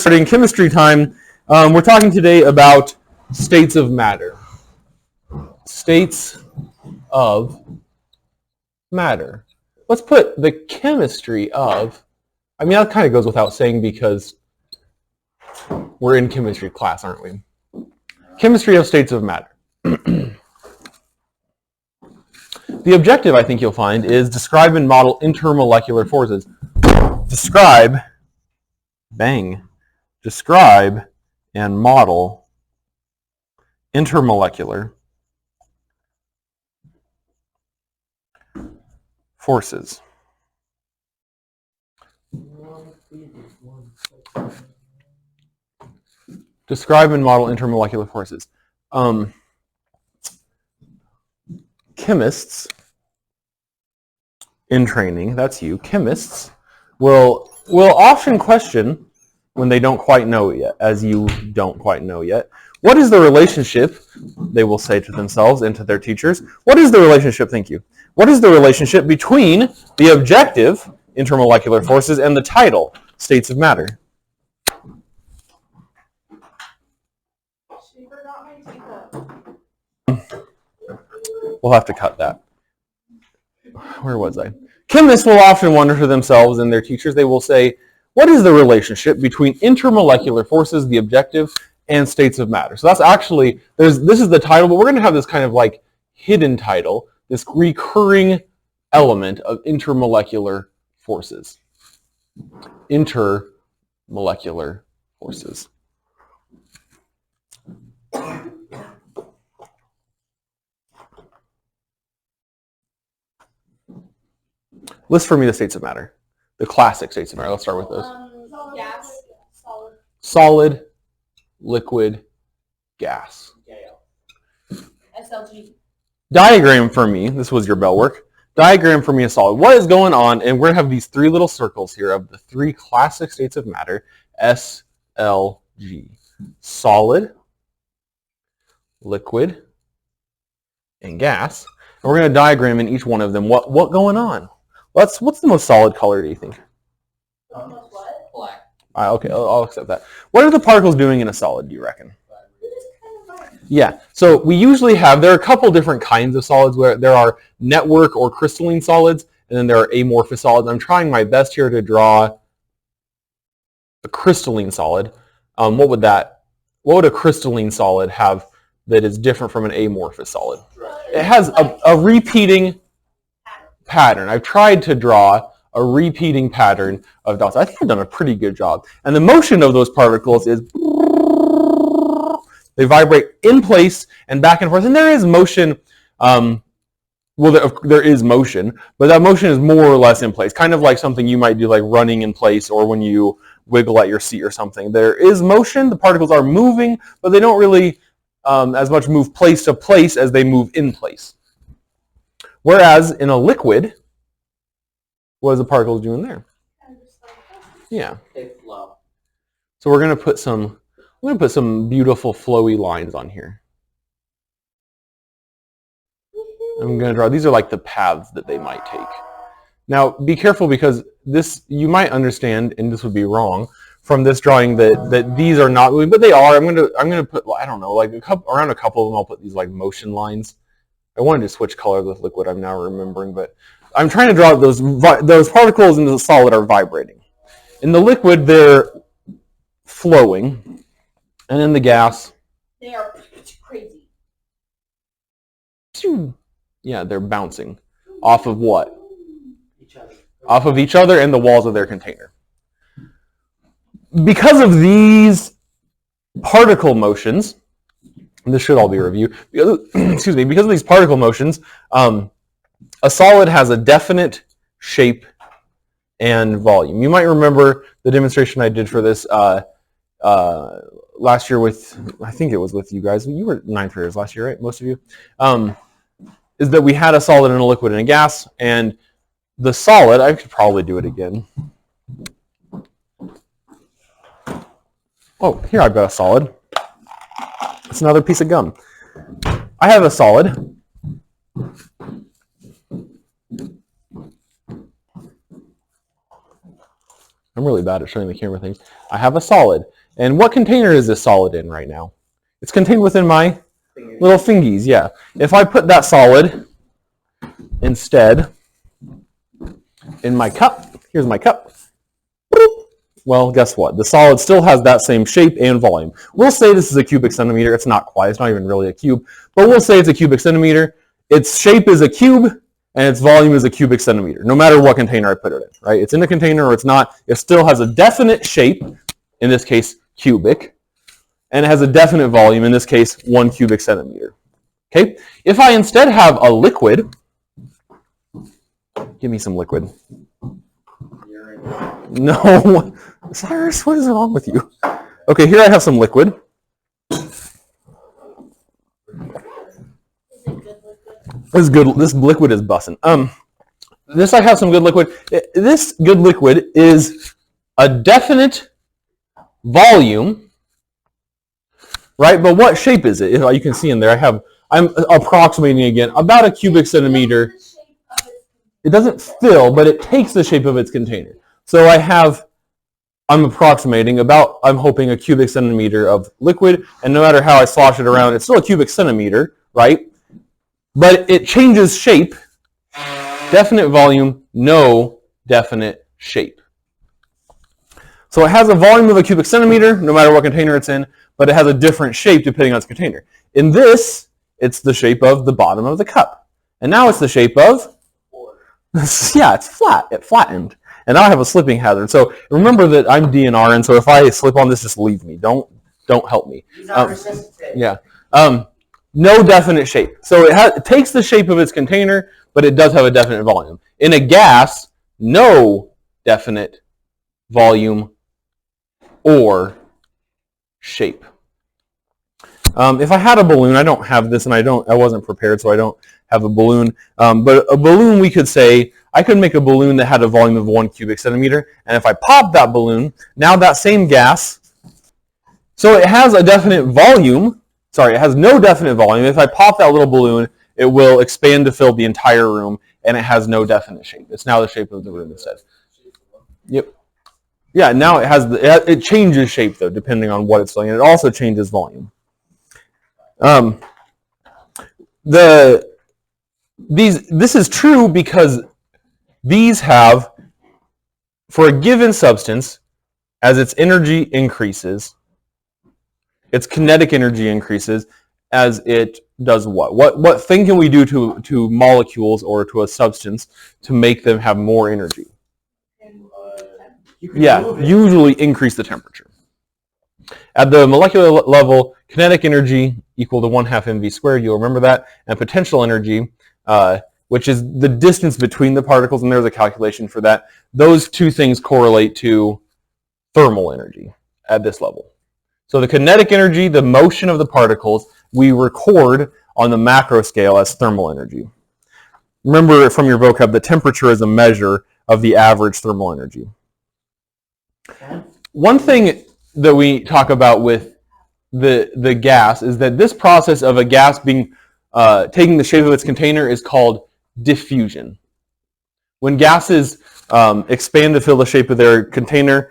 Starting chemistry time, we're talking today about states of matter. States of matter. Let's put the chemistry of, that kind of goes without saying because we're in chemistry class, aren't we? Chemistry of states of matter. The objective, I think you'll find, is describe and model intermolecular forces. Describe and model intermolecular forces. Describe and model intermolecular forces. Chemists in training, that's you, chemists will often question when they don't quite know it yet, as you don't quite know yet. What is the relationship, they will say to themselves and to their teachers, what is the relationship, thank you, what is the relationship between the objective, intermolecular forces, and the title, states of matter? She forgot my teacup. We'll have to cut that. Where was I? Chemists will often wonder to themselves and their teachers, they will say, what is the relationship between intermolecular forces, the objective, and states of matter? So that's actually, this is the title, but we're going to have this kind of like hidden title, this recurring element of intermolecular forces. Intermolecular forces. List for me the states of matter. The classic states of matter. Let's start with those. Gas. Solid, liquid, gas. SLG. Diagram for me, this was your bell work. Diagram for me is solid. What is going on? And we're going to have these three little circles here of the three classic states of matter. SLG. Solid, liquid, and gas. And we're going to diagram in each one of them what going on. What's the most solid color, do you think? What? Black. Okay, I'll accept that. What are the particles doing in a solid, do you reckon? Yeah, so we usually have, there are a couple different kinds of solids where there are network or crystalline solids, and then there are amorphous solids. I'm trying my best here to draw a crystalline solid. What would a crystalline solid have that is different from an amorphous solid? It has a repeating pattern. I've tried to draw a repeating pattern of dots. I think I've done a pretty good job. And the motion of those particles is they vibrate in place and back and forth. And there is motion, there is motion, but that motion is more or less in place. Kind of like something you might do like running in place or when you wiggle at your seat or something. There is motion, the particles are moving, but they don't really as much move place to place as they move in place. Whereas in a liquid, what is the particles doing there? Yeah. They flow. So we're going to put some beautiful flowy lines on here. I'm going to draw, these are like the paths that they might take. Now be careful because this, you might understand, and this would be wrong, from this drawing that these are not moving, but they are. I'm going to put, I don't know, like around a couple of them I'll put these like motion lines. I wanted to switch colors with liquid, I'm now remembering, but I'm trying to draw those particles in the solid are vibrating. In the liquid, they're flowing, and in the gas, They are crazy. yeah, they're bouncing off of what? Each other. Off of each other and the walls of their container. Because of these particle motions, and this should all be a review, because of these particle motions, a solid has a definite shape and volume. You might remember the demonstration I did for this last year with, I think it was with you guys. You were 9th graders last year, right? Most of you. Is that we had a solid and a liquid and a gas, and the solid, I could probably do it again. Oh, here I've got a solid. It's another piece of gum. I have a solid. I'm really bad at showing the camera things. I have a solid. And what container is this solid in right now? It's contained within my little fingies, yeah. If I put that solid instead in my cup, here's my cup. Well, guess what? The solid still has that same shape and volume. We'll say this is a cubic centimeter. It's not quite. It's not even really a cube. But we'll say it's a cubic centimeter. Its shape is a cube, and its volume is a cubic centimeter, no matter what container I put it in, right? It's in a container or it's not. It still has a definite shape, in this case, cubic, and it has a definite volume, in this case, 1 cubic centimeter. Okay? If I instead have a liquid, give me some liquid. No, Cyrus, what is wrong with you? Okay, here I have some liquid. This is good. This liquid is bussin'. This I have some good liquid. This good liquid is a definite volume, right? But what shape is it? You can see in there. I'm approximating again about a cubic centimeter. It doesn't fill, but it takes the shape of its container. So I'm approximating about, I'm hoping, a cubic centimeter of liquid, and no matter how I slosh it around, it's still a cubic centimeter, right? But it changes shape, definite volume, no definite shape. So it has a volume of a cubic centimeter, no matter what container it's in, but it has a different shape depending on its container. In this, it's the shape of the bottom of the cup. And now it's the shape of, yeah, it's flat. It flattened. And now I have a slipping hazard. So remember that I'm DNR, and so if I slip on this, just leave me. Don't help me. Yeah. No definite shape. So it takes the shape of its container, but it does have a definite volume. In a gas, no definite volume or shape. If I had a balloon, I don't have this, and I wasn't prepared, so I don't have a balloon. But a balloon, we could say, I could make a balloon that had a volume of 1 cubic centimeter, and if I pop that balloon, now that same gas, so it has a definite volume, sorry, it has no definite volume. If I pop that little balloon, it will expand to fill the entire room, and it has no definite shape. It's now the shape of the room instead. Yep. Yeah, now it changes shape, though, depending on what it's filling, and it also changes volume. This is true because these have, for a given substance, as its energy increases, its kinetic energy increases as it does what? What thing can we do to molecules or to a substance to make them have more energy? Yeah, usually increase the temperature. At the molecular level, kinetic energy equal to 1/2 mv squared, you'll remember that, and potential energy, which is the distance between the particles, and there's a calculation for that. Those two things correlate to thermal energy at this level. So the kinetic energy, the motion of the particles, we record on the macro scale as thermal energy. Remember from your vocab, the temperature is a measure of the average thermal energy. One thing that we talk about with the gas is that this process of a gas being taking the shape of its container is called diffusion. When gases expand to fill the shape of their container,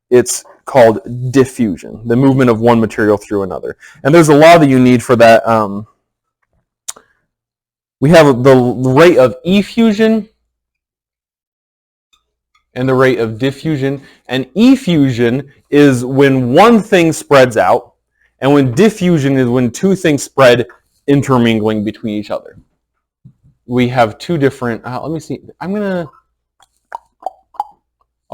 it's called diffusion, the movement of one material through another. And there's a law that you need for that. We have the rate of effusion and the rate of diffusion. And effusion is when one thing spreads out, and when diffusion is when two things spread intermingling between each other. We have two different, let me see, I'll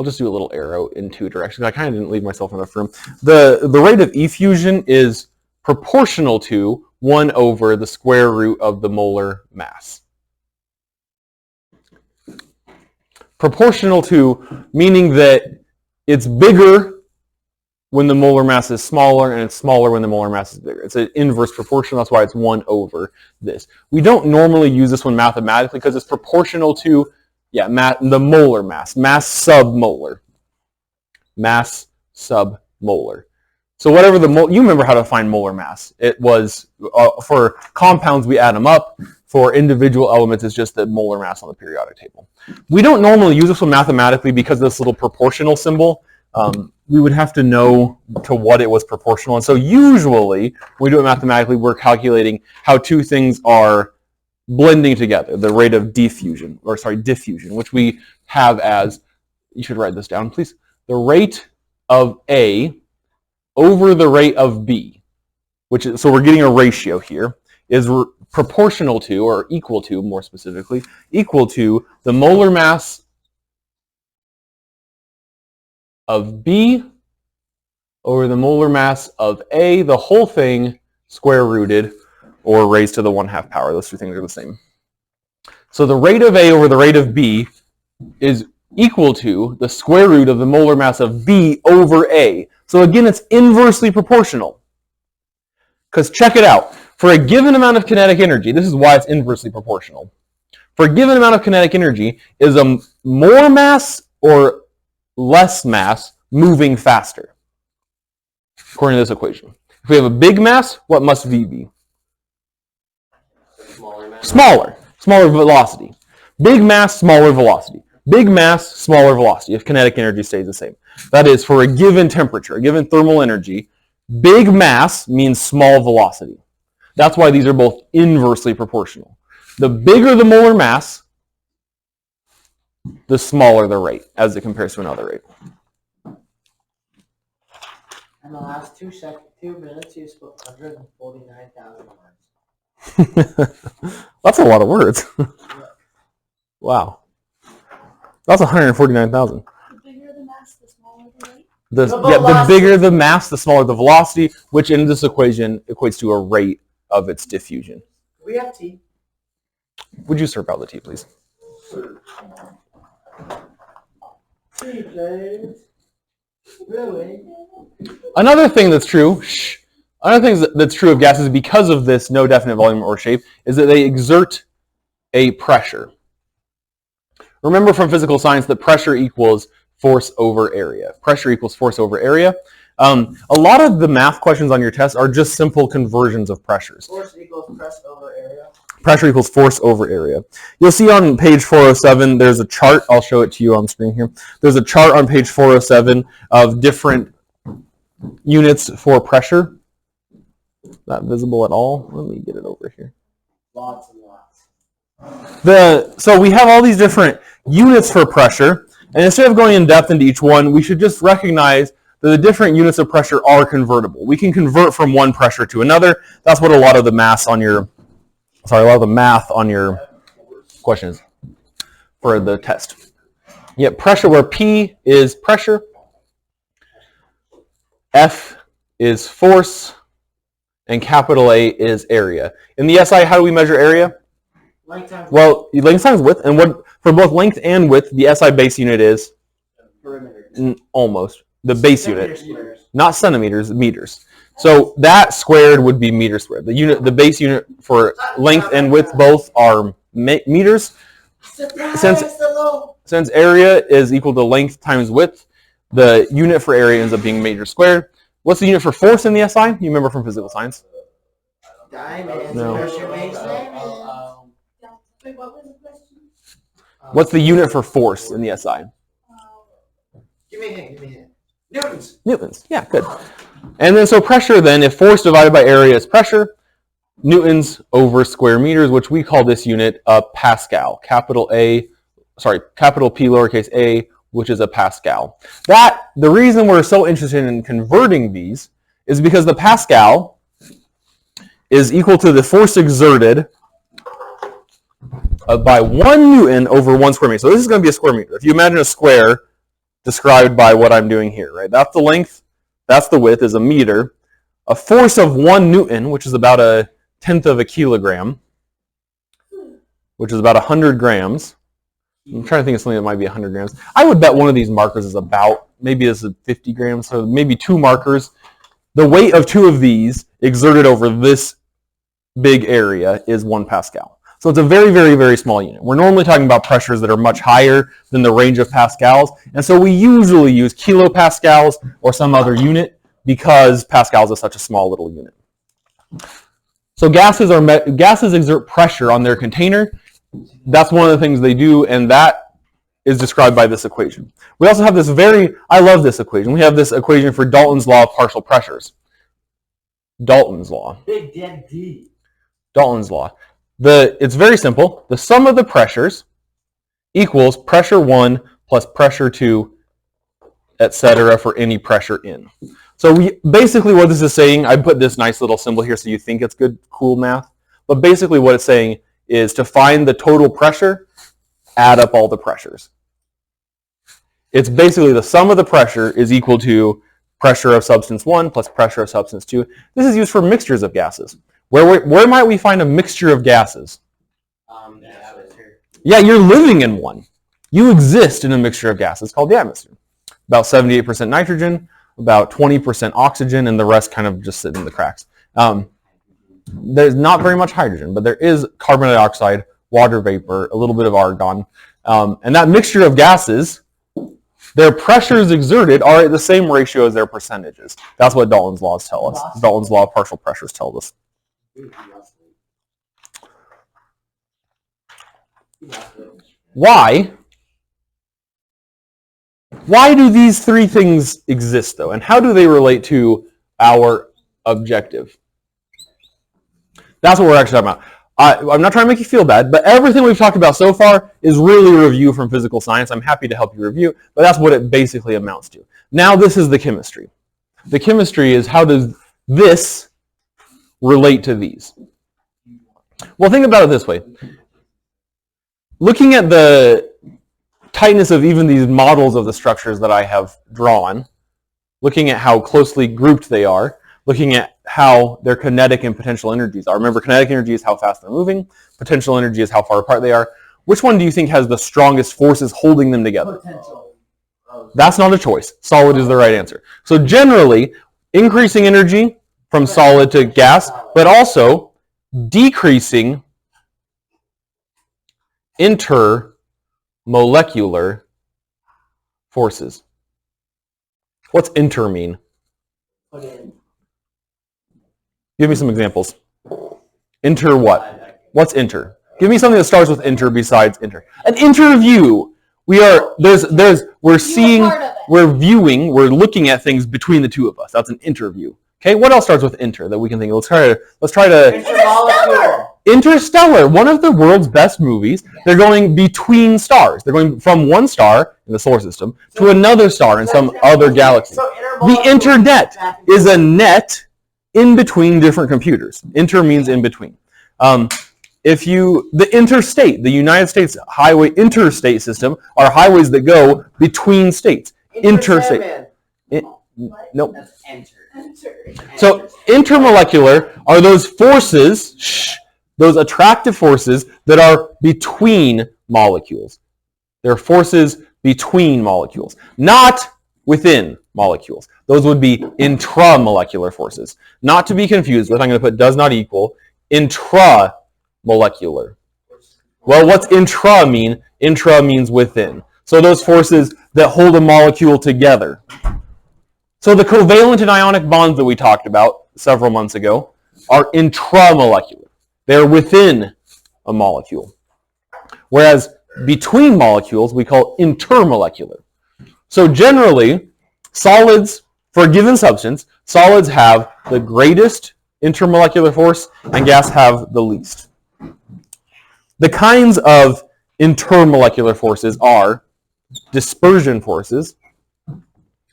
just do a little arrow in two directions. I kind of didn't leave myself enough room. The rate of effusion is proportional to 1 over the square root of the molar mass. Proportional to, meaning that it's bigger when the molar mass is smaller, and it's smaller when the molar mass is bigger. It's an inverse proportion. That's why it's 1 over this. We don't normally use this one mathematically because it's proportional to, the molar mass, mass submolar. Mass submolar. So whatever you remember how to find molar mass. It was, for compounds, we add them up. For individual elements, it's just the molar mass on the periodic table. We don't normally use this one mathematically because of this little proportional symbol. We would have to know to what it was proportional. And so usually, when we do it mathematically, we're calculating how two things are blending together, the rate of diffusion, which we have as, you should write this down, please, the rate of A over the rate of B, so we're getting a ratio here, is proportional to, or equal to, more specifically, equal to the molar mass of B over the molar mass of A, the whole thing square rooted or raised to the 1/2 power. Those two things are the same. So the rate of A over the rate of B is equal to the square root of the molar mass of B over A. So again, it's inversely proportional. Because check it out. For a given amount of kinetic energy, this is why it's inversely proportional. For a given amount of kinetic energy, is a more mass or less mass moving faster? According to this equation. If we have a big mass, what must V be? Smaller velocity. Big mass, smaller velocity. Big mass, smaller velocity if kinetic energy stays the same. That is, for a given temperature, a given thermal energy, big mass means small velocity. That's why these are both inversely proportional. The bigger the molar mass, the smaller the rate as it compares to another rate. In the last 2 minutes, you spoke 149,000 words. That's a lot of words. Wow. That's 149,000. The bigger the mass, the smaller the rate. The bigger the mass, the smaller the velocity, which in this equation equates to a rate of its diffusion. We have tea. Would you serve out the tea, please? Tea, please. Really? Another thing that's true, that's true of gases because of this no definite volume or shape is that they exert a pressure. Remember from physical science that pressure equals force over area. Pressure equals force over area. A lot of the math questions on your test are just simple conversions of pressures. Force equals press over area. Pressure equals force over area. You'll see on page 407, there's a chart. I'll show it to you on screen here. There's a chart on page 407 of different units for pressure. Not visible at all. Let me get it over here. Lots and lots. So we have all these different units for pressure, and instead of going in depth into each one, we should just recognize that the different units of pressure are convertible. We can convert from one pressure to another. That's what a lot of the math on your question is for the test. Yet pressure, where P is pressure, F is force, and capital A is area. In the SI, how do we measure area? Length times Well, length times width, and what for both length and width, the SI base unit is perimeter. Almost the base Centimeter unit, squares. not centimeters, meters. So that squared would be meter squared. The base unit for length and width both are meters. Since area is equal to length times width, the unit for area ends up being meter squared. What's the unit for force in the SI? You remember from physical science? Diamonds. No. Pressure based diamonds. Wait, what was the question? What's the unit for force in the SI? Give me a hint. Newtons. Newtons. Yeah, good. And then so pressure then, if force divided by area is pressure, newtons over square meters, which we call this unit a Pascal. Capital P, lowercase a, which is a Pascal. The reason we're so interested in converting these is because the Pascal is equal to the force exerted by 1 Newton over 1 square meter. So this is going to be a square meter. If you imagine a square described by what I'm doing here, right? That's the length, that's the width, is a meter. A force of 1 Newton, which is about 1/10 of a kilogram, which is about 100 grams. I'm trying to think of something that might be 100 grams. I would bet one of these markers is maybe this is 50 grams, so maybe 2 markers. The weight of 2 of these exerted over this big area is 1 Pascal. So it's a very, very, very small unit. We're normally talking about pressures that are much higher than the range of pascals, and so we usually use kilopascals or some other unit, because Pascal's is such a small little unit. So gases exert pressure on their container. That's one of the things they do, and that is described by this equation. We also have this I love this equation. We have this equation for Dalton's law of partial pressures. Dalton's law. Big Dead D. Dalton's law. It's very simple. The sum of the pressures equals pressure 1 plus pressure 2, etc. for any pressure in. So basically what this is saying, I put this nice little symbol here so you think it's good, cool math. But basically what it's saying is to find the total pressure, add up all the pressures. It's basically the sum of the pressure is equal to pressure of substance 1 plus pressure of substance 2. This is used for mixtures of gases. Where might we find a mixture of gases? The atmosphere. Yeah, you're living in one. You exist in a mixture of gases called the atmosphere. About 78% nitrogen, about 20% oxygen, and the rest kind of just sit in the cracks. There's not very much hydrogen, but there is carbon dioxide, water vapor, a little bit of argon. And that mixture of gases, their pressures exerted are at the same ratio as their percentages. That's what Dalton's laws tell us. Dalton's law of partial pressures tells us. Why do these three things exist, though? And how do they relate to our objective? That's what we're actually talking about. I'm not trying to make you feel bad, but everything we've talked about so far is really a review from physical science. I'm happy to help you review, but that's what it basically amounts to. Now this is the chemistry. The chemistry is how does this relate to these? Well, think about it this way. Looking at the tightness of even these models of the structures that I have drawn, looking at how closely grouped they are, looking at how their kinetic and potential energies are. Remember, kinetic energy is how fast they're moving. Potential energy is how far apart they are. Which one do you think has the strongest forces holding them together? Potential. That's not a choice. Solid is the right answer. So generally, increasing energy from solid to gas, but also decreasing intermolecular forces. What's inter mean? Give me some examples. Inter what? What's inter? Give me something that starts with inter besides inter. An interview. We're looking at things between the two of us. That's an interview. Okay, what else starts with inter that we can think of? Let's try to Interstellar, one of the world's best movies. They're going between stars. They're going from one star in the solar system to another star in some other galaxy. The internet is a net in between different computers. Inter means in between. The interstate, the United States highway interstate system are highways that go between states. Interstate. Nope. That's enter. So intermolecular are those forces, those attractive forces that are between molecules. They're forces between molecules, not within molecules. Those would be intramolecular forces. Not to be confused with, I'm going to put does not equal, intramolecular. Well, what's intra mean? Intra means within. So those forces that hold a molecule together. So the covalent and ionic bonds that we talked about several months ago are intramolecular. They're within a molecule. Whereas between molecules, we call intermolecular. So generally, solids, for a given substance, solids have the greatest intermolecular force and gas have the least. The kinds of intermolecular forces are dispersion forces,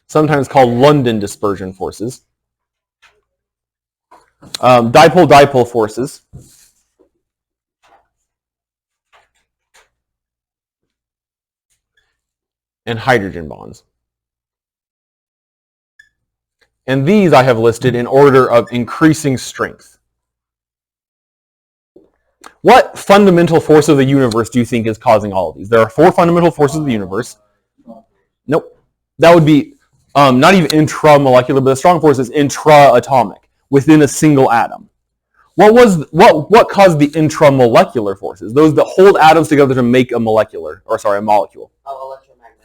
sometimes called London dispersion forces, dipole-dipole forces, and hydrogen bonds. And these I have listed in order of increasing strength. What fundamental force of the universe do you think is causing all of these? There are 4 fundamental forces of the universe. Nope. That would be not even intramolecular, but the strong force is intra-atomic, within a single atom. What caused the intramolecular forces? Those that hold atoms together to make a molecule. Oh, electromagnetic.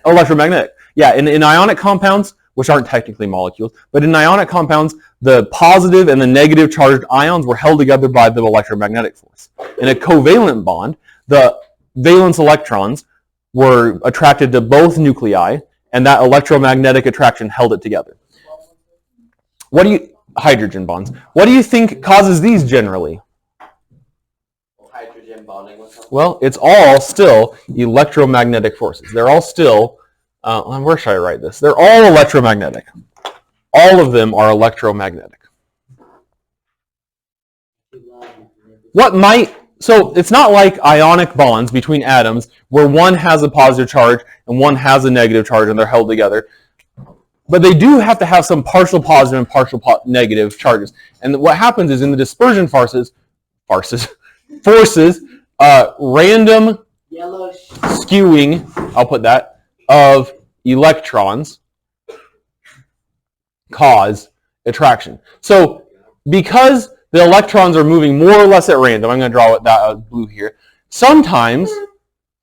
Electromagnetic. Yeah, in ionic compounds, which aren't technically molecules. But in ionic compounds, the positive and the negative charged ions were held together by the electromagnetic force. In a covalent bond, the valence electrons were attracted to both nuclei, and that electromagnetic attraction held it together. Hydrogen bonds. What do you think causes these generally? Hydrogen bonding with something. Well, it's all still electromagnetic forces. They're all still, where should I write this? They're all electromagnetic. All of them are electromagnetic. So it's not like ionic bonds between atoms where one has a positive charge and one has a negative charge and they're held together. But they do have to have some partial positive and partial negative charges. And what happens is in the dispersion forces, random skewing, I'll put that, of electrons cause attraction. So because the electrons are moving more or less at random, I'm going to draw that blue here, sometimes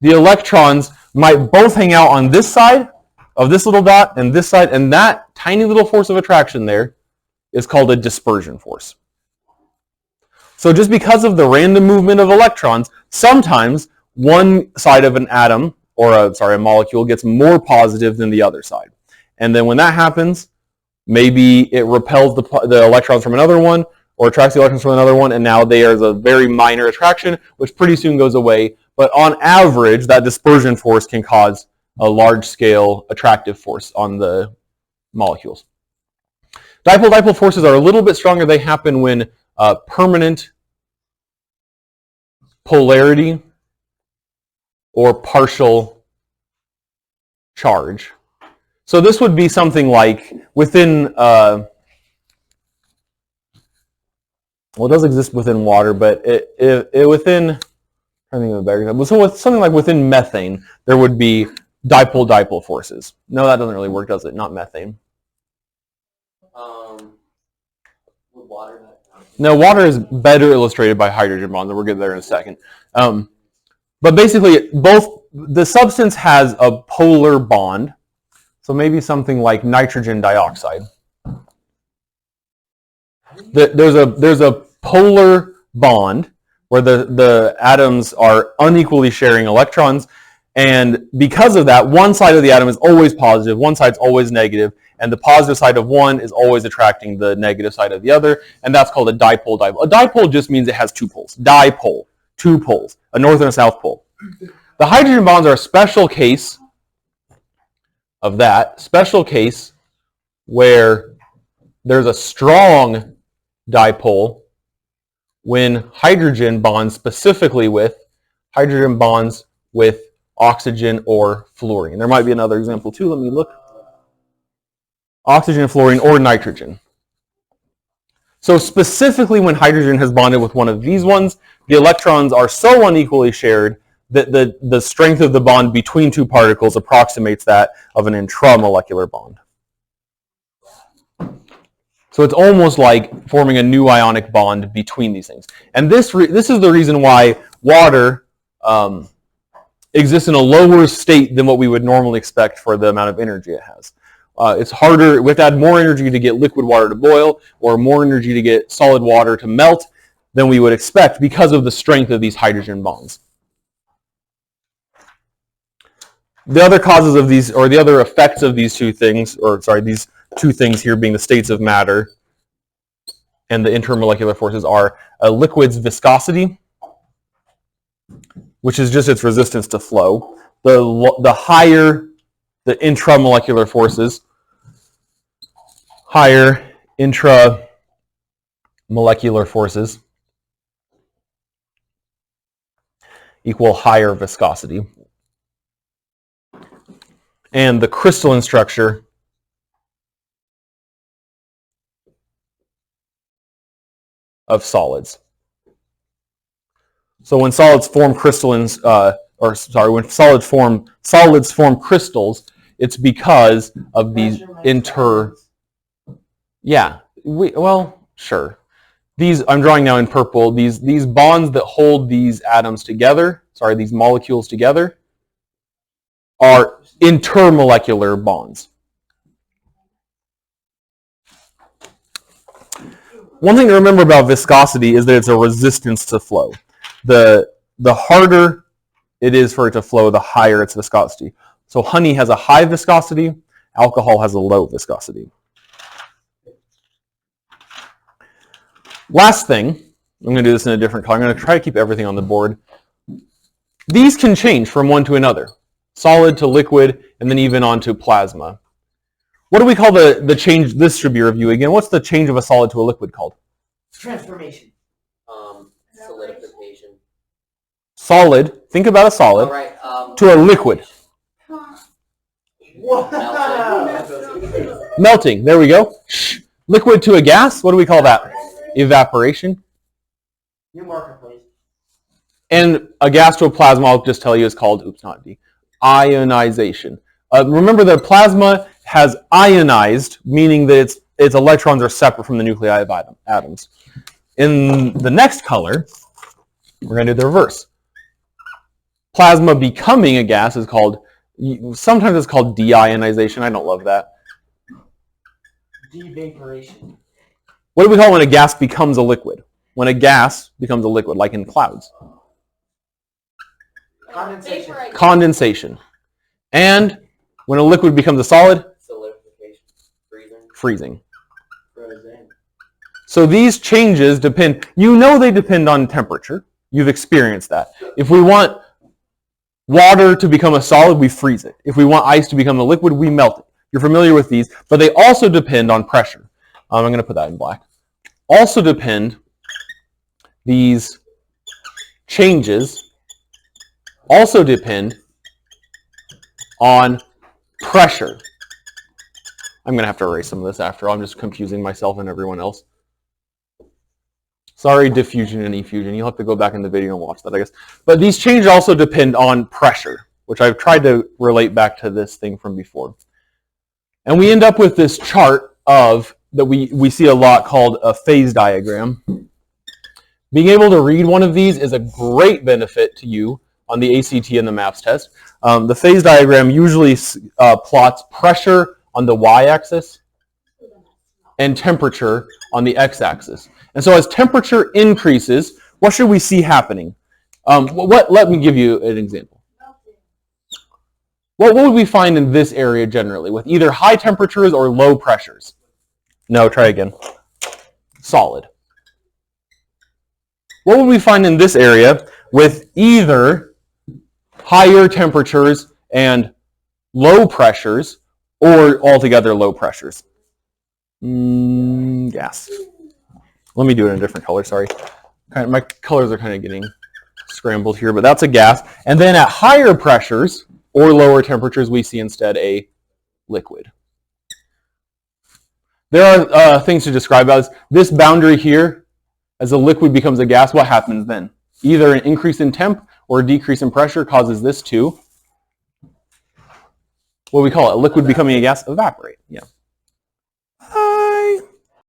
the electrons might both hang out on this side of this little dot and this side, and that tiny little force of attraction there is called a dispersion force. So just because of the random movement of electrons, sometimes one side of an atom, or a molecule, gets more positive than the other side. And then when that happens, maybe it repels the electrons from another one, or attracts the electrons from another one, and now there's a very minor attraction, which pretty soon goes away. But on average, that dispersion force can cause a large-scale attractive force on the molecules. Dipole-dipole forces are a little bit stronger. They happen when permanent polarity or partial charge. So this would be something like within, well, it does exist within water, but it within, I think of a better example. So with something like within methane, there would be dipole-dipole forces. No, that doesn't really work, does it? Not methane. With water. No, water is better illustrated by hydrogen bonds, and we'll get there in a second. But basically, the substance has a polar bond, so maybe something like nitrogen dioxide. There's a polar bond where the atoms are unequally sharing electrons, and because of that, one side of the atom is always positive, one side's always negative, and the positive side of one is always attracting the negative side of the other, and that's called a dipole-dipole. A dipole just means it has two poles. Dipole, two poles, a north and a south pole. The hydrogen bonds are a special case of that, special case where there's a strong dipole when hydrogen bonds specifically with oxygen or fluorine. There might be another example too. Let me look. Oxygen, fluorine, or nitrogen. So specifically when hydrogen has bonded with one of these ones, the electrons are so unequally shared that the strength of the bond between two particles approximates that of an intramolecular bond. So it's almost like forming a new ionic bond between these things. And this is the reason why water exists in a lower state than what we would normally expect for the amount of energy it has. It's harder, we have to add more energy to get liquid water to boil, or more energy to get solid water to melt than we would expect because of the strength of these hydrogen bonds. The other causes of these, or the other effects of these two things, these two things here being the states of matter and the intermolecular forces, are a liquid's viscosity, which is just its resistance to flow. The higher the intramolecular forces, higher intramolecular forces equal higher viscosity. And the crystalline structure of solids. So when solids form crystallines, when solids form crystals, it's because of these sure. These, I'm drawing now in purple, these bonds that hold these atoms together, these molecules together, are intermolecular bonds. One thing to remember about viscosity is that it's a resistance to flow. The harder it is for it to flow, the higher its viscosity. So honey has a high viscosity, alcohol has a low viscosity. Last thing, I'm going to do this in a different color. I'm going to try to keep everything on the board. These can change from one to another. Solid to liquid, and then even on to plasma. What do we call the change? This should be a review again. What's the change of a solid to a liquid called? Transformation. Solidification. Solid, think about a solid, to a liquid. Melting, there we go. Liquid to a gas, what do we call that? Evaporation. New marker, please. And a gas to a plasma, I'll just tell you, is called, oops, not D, ionization. Remember that plasma has ionized, meaning that its electrons are separate from the nuclei of atoms. In the next color, we're going to do the reverse. Plasma becoming a gas is called, sometimes it's called deionization. I don't love that. Devaporation. What do we call when a gas becomes a liquid? When a gas becomes a liquid, like in clouds? Condensation. Condensation. And when a liquid becomes a solid? Solidification. Freezing. Frozen. So these changes depend, you know they depend on temperature. You've experienced that. If we want water to become a solid, we freeze it. If we want ice to become a liquid, we melt it. You're familiar with these, but they also depend on pressure. I'm going to put that in black. Also depend, these changes also depend on pressure. I'm going to have to erase some of this after. I'm just confusing myself and everyone else. Sorry, diffusion and effusion. You'll have to go back in the video and watch that, I guess. But these changes also depend on pressure, which I've tried to relate back to this thing from before. And we end up with this chart of, that we see a lot, called a phase diagram. Being able to read one of these is a great benefit to you on the ACT and the MAPS test. The phase diagram usually plots pressure on the y-axis and temperature on the x-axis. And so as temperature increases, what should we see happening? Let me give you an example. What would we find in this area generally with either high temperatures or low pressures? No, try again. Solid. What would we find in this area with either higher temperatures and low pressures or altogether low pressures? Gas. Let me do it in a different color, sorry. My colors are kind of getting scrambled here, but that's a gas. And then at higher pressures or lower temperatures, we see instead a liquid. There are things to describe as this boundary here. As a liquid becomes a gas, what happens then? Either an increase in temp or a decrease in pressure causes this to, what do we call it? A liquid becoming a gas? Evaporate. Yeah.